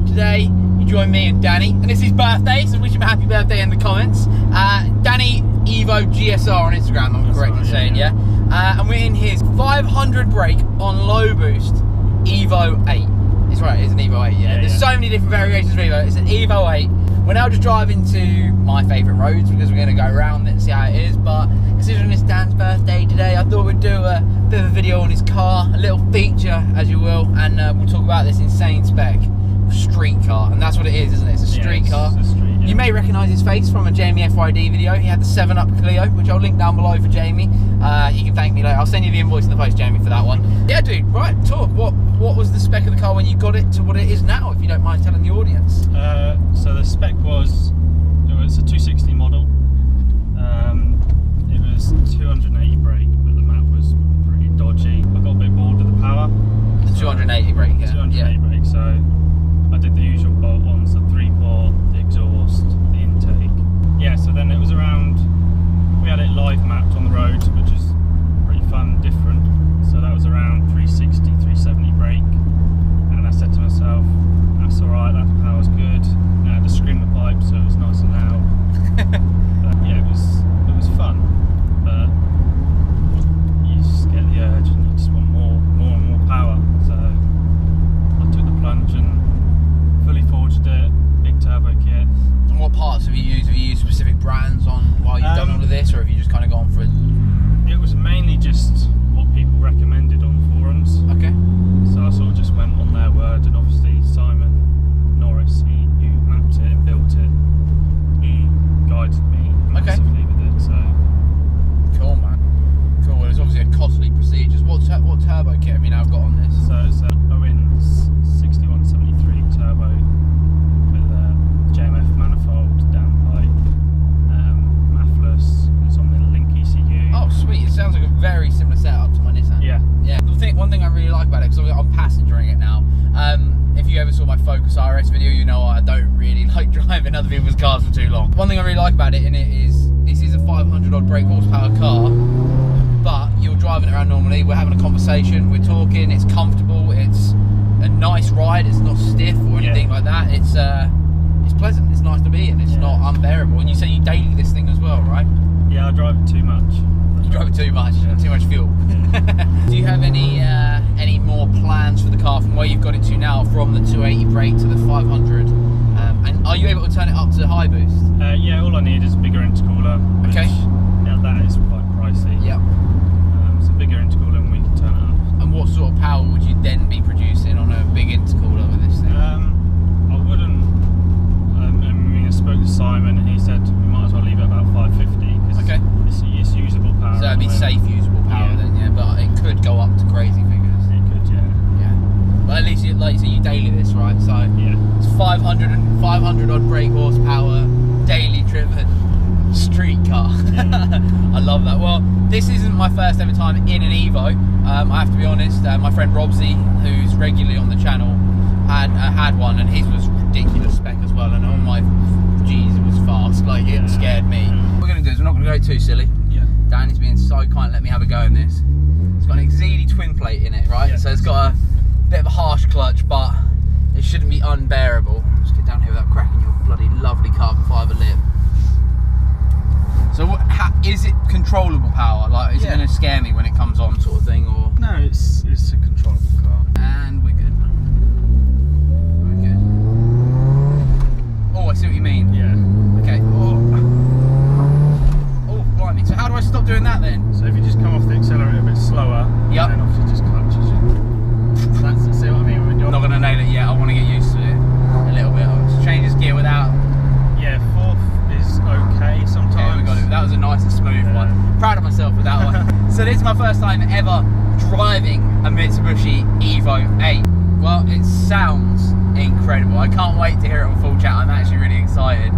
Today you join me and Danny, and it's his birthday, so wish him a happy birthday in the comments. Danny Evo GSR on Instagram, I'm correct in saying, yeah. And we're in his 500 brake on low boost Evo 8. It's right, it's an Evo 8, yeah. There's so many different variations of Evo. It's an Evo 8. We're now just driving to my favourite roads because we're going to go around it and see how it is. But considering it's Dan's birthday today, I thought we'd do a bit of a video on his car, a little feature, as you will, and we'll talk about this insane spec street car, and that's what it is, isn't it? It's a street car. It's a street, yeah. You may recognise his face from a Jamie FYD video. He had the 7-Up Clio, which I'll link down below for Jamie. You can thank me later. I'll send you the invoice in the post, Jamie, for that one. Yeah, dude. Right, talk. What was the spec of the car when you got it to what it is now, if you don't mind telling the audience? So the spec was a 260 model. It was 280 brake, but the map was pretty dodgy. I got a bit bored with the power. The 280 brake, yeah. 280 brake, so I did the usual bolt-ons, the 3-port, the exhaust, the intake. Yeah, so then it was around, we had it live mapped on the roads, which is pretty fun, different. So that was around 360, 370 brake. And I said to myself, that's alright, that power's good. And I had to scream the pipe, so it was nice and loud. But yeah, it was fun. But you just get the urge and you just want more and more power. So I took the plunge and fully forged it, big turbo kit. And what parts have you used? Have you used specific brands on while you've done all of this, or have you just kind of gone for it? It was mainly just what people recommended on forums. Okay. So I sort of just went on their word, and obviously Simon Norris, who mapped it and built it, he guided me massively with it. So cool, man. Cool. Well, it's obviously a costly procedure. What turbo kit have you now got on this? So it's an Owens 6173 turbo with a JMF manifold, downpipe, MAFless. It's on the Link ECU. Oh, sweet. It sounds like a very similar setup to my Nissan. Yeah. Yeah. One thing I really like about it, because I'm passengering it now. If you ever saw my Focus RS video, you know I don't really like driving other people's cars for too long. One thing I really like about it is this is a 500 odd brake horsepower car, but you're driving it around normally. We're having a conversation. We're talking. It's comfortable. It's a nice ride. It's not stiff or anything like that. It's pleasant. It's nice to be in. It's not unbearable. And you say you daily this thing as well, right? Yeah, I drive it too much. You drive it too much. Too much fuel. Do you have any more plans for the car from where you've got it to now, from the 280 brake to the 500? And are you able to turn it up to high boost? Yeah, all I need is a bigger intercooler. Which, okay. Yeah, that is quite pricey. Yep. So bigger intercooler and we can turn it up. And what sort of power would you then be producing on a big intercooler with this thing? I wouldn't. I mean, I spoke to Simon and he said we might as well leave it about 550 because it's usable power. So it'd be safe usable power then, yeah. But it could go up to crazy figures. It could, yeah. Yeah. But at least, like you say, you daily this, right? So yeah, it's 500 odd brake horsepower, daily driven street car. Yeah. I love that. Well, this isn't my first ever time in an Evo. I have to be honest. My friend Robsy, who's regularly on the channel, had one, and his was ridiculous spec as well. And oh my, geez, it was fast. Like it scared me. What we're gonna do is we're not gonna go too silly. Yeah. Danny's being so kind. Let me have a go in this. It's got an Exili twin plate in it, right? Yeah. So it's got a bit of a harsh clutch, but it shouldn't be unbearable. Just get down here without cracking your bloody lovely carbon fibre lip. So is it controllable power? Like, is it going to scare me when it comes on, sort of thing, or? No, it's a controllable car. And we're good. We're good. Oh, I see what you mean. Yeah. Okay. Oh, blimey. So how do I stop doing that then? So if you just come off the accelerator a bit slower, yep, and then obviously just clutches you. That's see what I mean when you're. I'm not going to nail it yet. I want to get used to it a little bit. I'll just change this gear without. Yeah, fourth is okay sometimes. Okay, we got it. That was a nice and smooth one. Proud of myself with that one. So this is my first time ever driving a Mitsubishi Evo 8. Well, it sounds incredible. I can't wait to hear it on full chat. I'm actually really excited.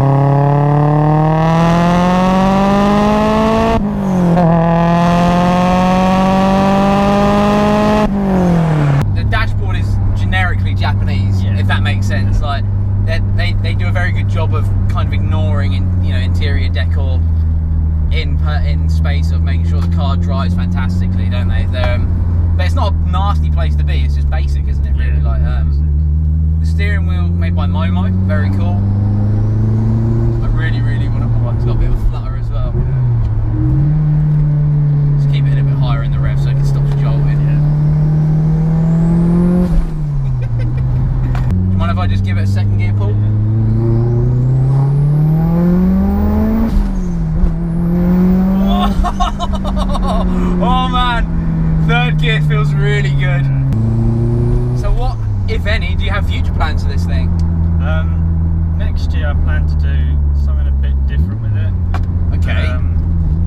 The dashboard is generically Japanese, if that makes sense. Like they do a very good job of kind of ignoring interior decor in space of making sure the car drives fantastically, don't they? But it's not a nasty place to be. It's just basic, isn't it? Really, like the steering wheel made by Momo, very cool. I really want to. Oh, it's got a bit of a flutter as well. Just keep it a bit higher in the rev so it stops jolting. Do you mind if I just give it a second gear pull? Oh man, third gear feels really good. So what, if any, do you have future plans for this thing? Next year I plan to do something a bit different with it. Okay.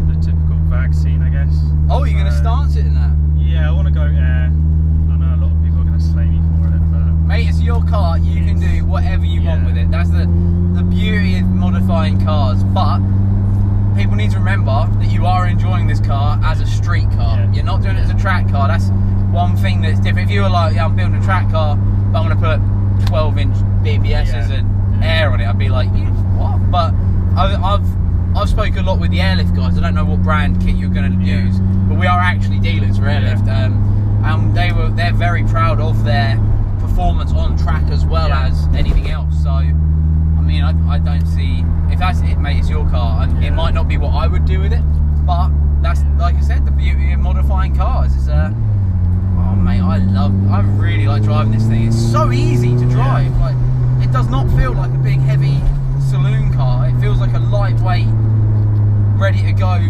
The typical VAG scene, I guess. Oh, you're going to stance it in that? Yeah, I want to go air. I know a lot of people are going to slay me for it, but... Mate, it's your car, you can do whatever you want with it. That's the beauty of modifying cars, but people need to remember that you are enjoying this car as a street car. You're not doing it as a track car. That's one thing that's different. If you were like, yeah, I'm building a track car, but I'm going to put 12-inch BBSs and air on it, I'd be like, what? But I've spoken a lot with the airlift guys. I don't know what brand kit you're going to use, but we are actually dealers for airlift, and they're very proud of their performance on track as well as anything else. So I mean, I don't see, if that's it, mate, it's your car, and it might not be what I would do with it, but that's, like I said, the beauty of modifying cars. It's oh mate, I really like driving this thing. It's so easy to drive. Like, it does not feel like a big heavy saloon car. It feels like a lightweight, ready to go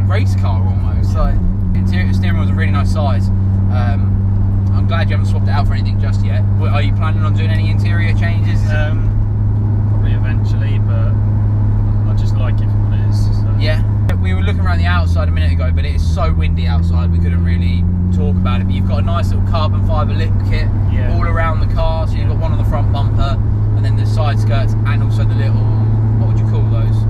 race car almost. Like, interior steering wheel is a really nice size. I'm glad you haven't swapped it out for anything just yet. Are you planning on doing any interior changes? Probably eventually, but I just like it for what it is. So. Yeah, we were looking around the outside a minute ago, but it is so windy outside we couldn't really talk about it. But you've got a nice little carbon fibre lip kit all around the car. So you've got one on the front bumper, and then the side skirts, and also the little, what would you call those?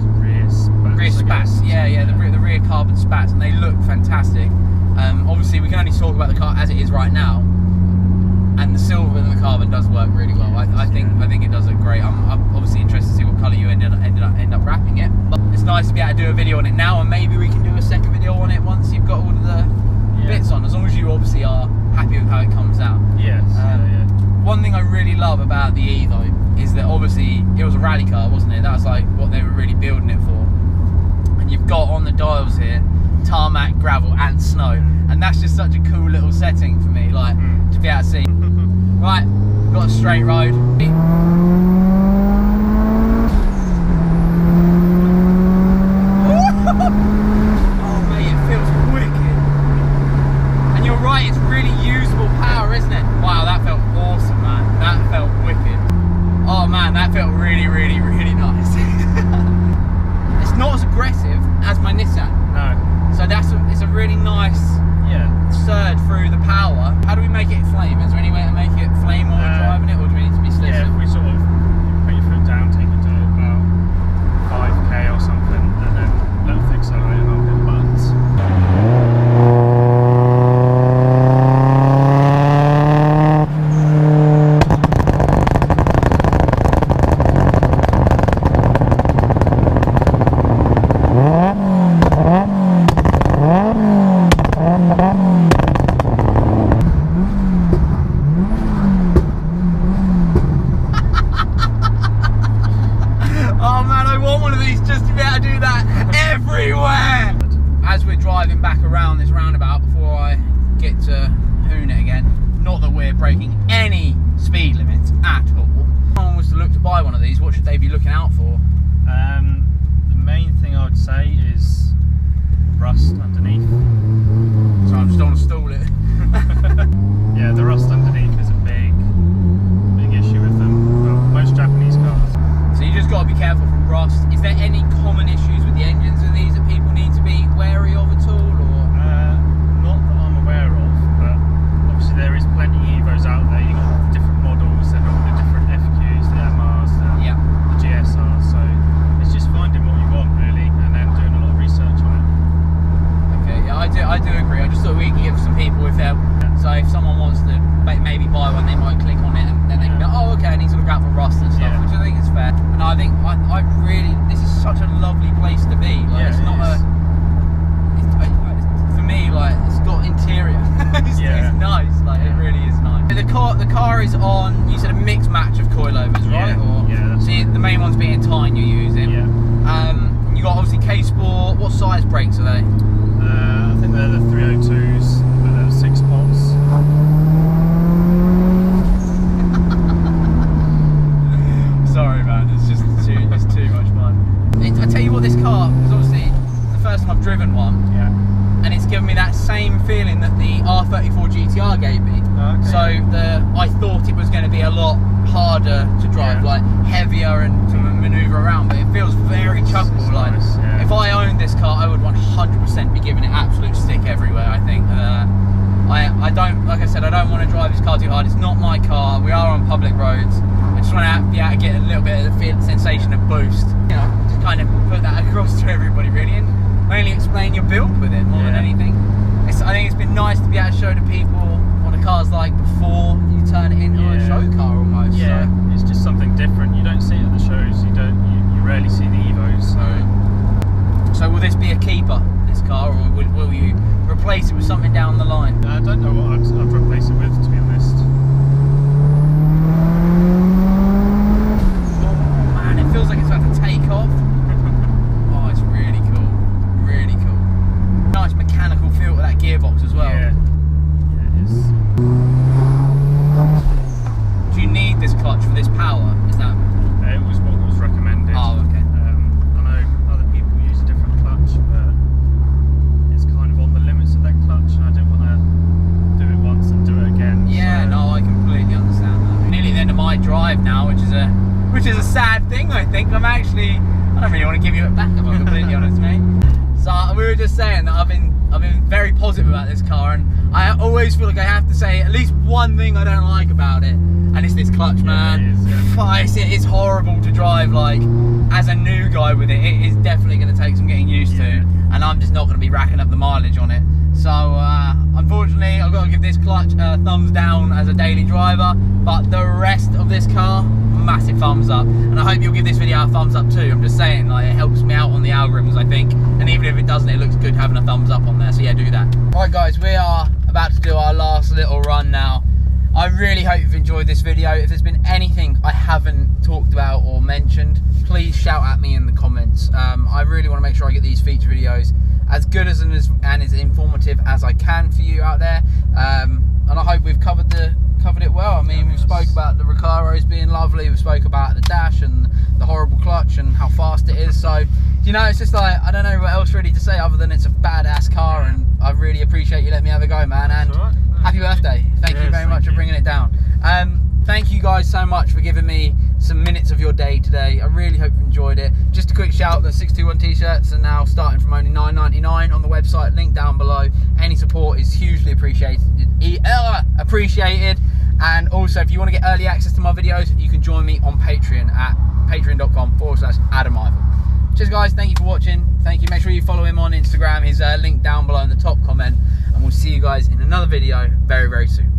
Rear spats. Yeah, the rear carbon spats, and they look fantastic. Obviously, we can only talk about the car as it is right now, and the silver and the carbon does work really well. I think it does look great. I'm obviously interested to see what colour you end up wrapping it. But it's nice to be able to do a video on it now, and maybe we can do a second video on it once you've got all of the bits on, as long as you obviously are happy with how it comes out. Yes. One thing I really love about the Evo is that obviously it was a rally car, wasn't it? That was like what they were really building it for. And you've got on the dials here tarmac, gravel and snow, and that's just such a cool little setting for me, like to be able to see. Right, we've got a straight road. Oh mate, it feels wicked. And you're right, it's really usable power, isn't it? Wow, that felt awesome, man. That felt wicked. Oh man, that felt really nice. It's not as aggressive as my Nissan. No. So it's a really nice surge through the power. How do we make it flame? Is there any way to make it flame while we're driving it, or do we need to be slick? Yeah, if we sort of put your foot down, take it to about 5k or something, and then let it accelerate and I'll hit the buttons. As we're driving back around this roundabout before I get to hoon it again, not that we're breaking any speed limits at all. If someone was to look to buy one of these, what should they be looking out for? The main thing I would say is rust underneath. So I just don't want to stall it. Yeah, the rust underneath is a big issue with them. Well, most Japanese cars. So you just got to be careful from rust. Is there any common issues with the engines of these that people need to be wary of at all? Or Not I do agree. I just thought we could give some people if they're, so if someone wants to maybe buy one, they might click on it and then they can go, oh okay, I need to look out for rust and stuff, which I think is fair. And I think I really, this is such a lovely place to be. Like, it's not for me, like, it's got interior. It's nice. Like, it really is nice. The car is on, you said, a mixed match of coilovers, right? So the main ones being Tyne you're using. You got obviously K-Sport. What size brakes are they? I think they're the 302s, but they're 6 spots. Sorry man, it's too much fun. I tell you what, this car is obviously the first time I've driven one, and it's given me that same feeling that the R34 GTR gave me. So I thought it was going to be a lot harder to drive, like heavier and to manoeuvre around, but it feels very chuckable. Like, if I owned this car, I would 100% be giving it absolute stick everywhere. I think. I don't, like I said, I don't want to drive this car too hard. It's not my car. We are on public roads. I just want to be able to get a little bit of the sensation of boost. You know, just kind of put that across to everybody really, and mainly explain your build with it more than anything. I think it's been nice to be able to show to people what a car's like before you turn it into a show car almost. Yeah, so it's just something different. You don't see it at the shows. You rarely see the Evos. So will this be a keeper, this car, or will you replace it with something down the line? I don't know what I'd replace it with, to be honest. Oh man, it feels like it's about to take off. Oh, it's really cool. Really cool. Nice mechanical feel to that gearbox as well. Yeah, it is. Do you need this clutch for this power? Is that? It was what was recommended. Oh, okay. I know other people use a different clutch, but it's kind of on the limits of that clutch, and I didn't want to do it once and do it again. Yeah, so. No, I completely understand that. Nearly the end of my drive now, which is a sad thing. I think I don't really want to give you it back if I'm completely honest, mate. So we were just saying that I've been very positive about this car, and I always feel like I have to say at least one thing I don't like about it, and it's this clutch, man. It's horrible to drive, like, as a new guy with it. It is definitely going to take some getting used to, and I'm just not going to be racking up the mileage on it. So unfortunately, I've got to give this clutch a thumbs down as a daily driver, but the rest of this car, massive thumbs up. And I hope you'll give this video a thumbs up too. I'm just saying, like, it helps me out on the algorithms, I think, and even if it doesn't, it looks good having a thumbs up on there. So yeah, do that. Right guys, we are about to do our last little run now. I really hope you've enjoyed this video. If there's been anything I haven't talked about or mentioned, please shout at me in the comments. I really want to make sure I get these feature videos as good and as informative as I can for you out there. And I hope we've covered it well. I mean, we've spoke about the Recaros being lovely. We spoke about the dash and the horrible clutch and how fast it is. So, you know, it's just like, I don't know what else really to say other than it's a badass car, and I really appreciate you letting me have a go, man. And happy birthday. Thank you very much for bringing it down. Thank you guys so much for giving me some minutes of your day today. I really hope you enjoyed it. Just a quick shout, the 621 t-shirts are now starting from only $9.99 on the website, link down below. Any support is hugely appreciated. And also, if you want to get early access to my videos, you can join me on Patreon at patreon.com/AdamIval. Cheers guys, thank you for watching. Thank you. Make sure you follow him on Instagram. His link down below in the top comment, and we'll see you guys in another video very, very soon.